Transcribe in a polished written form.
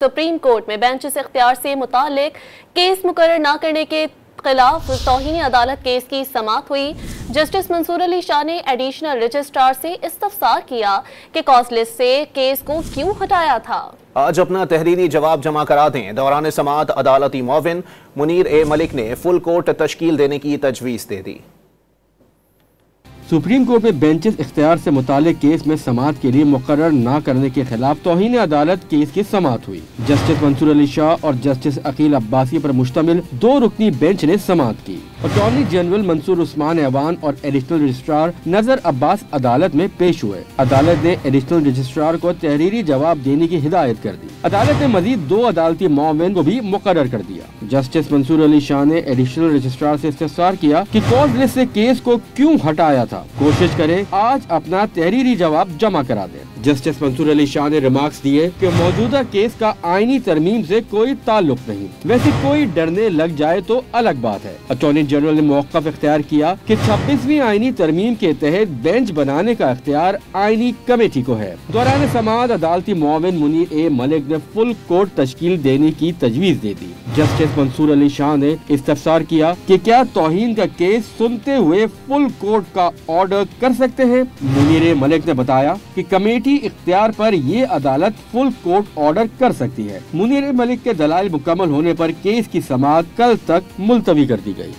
Supreme court میں benches اختیار سے متعلق کیس مقرر نہ کرنے کے خلاف توہین عدالت کیس کی سماعت ہوئی۔ جسٹس منصور علی شاہ نے ایڈیشنل رجسٹرار سے استفسار کیا کہ کاز لسٹ سے کیس کو کیوں ہٹایا تھا۔ آج اپنا تحریری جواب جمع کرا دیں۔ دوران سماعت عدالتی معاون منیر اے ملک نے فل کورٹ تشکیل دینے کی تجویز دے دی۔ سپریم کورٹ میں بینچز اختیار سے متعلق کیس میں سماعت کے لیے مقرر نہ کرنے کے خلاف توہین عدالت کیس کی سماعت ہوئی۔ جسٹس منصور علی شاہ اور جسٹس عقیل عباسی پر مشتمل 2 رکنی بینچ نے سماعت کی۔ اٹارنی جنرل منصور عثمان ایوان اور ایڈیشنل رجسٹرار نظر عباس عدالت میں پیش ہوئے۔ عدالت نے ایڈیشنل رجسٹرار کو تحریری جواب دینے کی ہدایت کر دی۔ عدالت نے مزید 2 عدالتی معاون کو بھی مقرر کر دیا۔ جسٹس منصور علی شاہ نے ایڈیشنل رجسٹرار سے استفسار کیا کہ کاز لسٹ سے کیس کو کیوں ہٹایا تھا، کوشش کرے آج اپنا تحریری جواب جمع کرا دیں۔ جسٹس منصور علی شاہ نے ریمارکس دیے کہ موجودہ کیس کا آئینی ترمیم سے کوئی تعلق نہیں، ویسے کوئی ڈرنے لگ جائے تو الگ بات ہے۔ اٹارنی جنرل نے موقف اختیار کیا کہ 26ویں آئینی ترمیم کے تحت بینچ بنانے کا اختیار آئینی کمیٹی کو ہے۔ دوران سماعت عدالتی معاون منیر اے ملک نے فل کورٹ تشکیل دینے کی تجویز دے دی۔ جسٹس منصور علی شاہ نے استفسار کیا کہ کیا توہین کا کیس سنتے ہوئے فل کورٹ کا آرڈر کر سکتے ہیں۔ منیر ملک نے بتایا کہ کمیٹی اختیار پر یہ عدالت فل کورٹ آرڈر کر سکتی ہے۔ منیر ملک کے دلائل مکمل ہونے پر کیس کی سماعت کل تک ملتوی کر دی گئی۔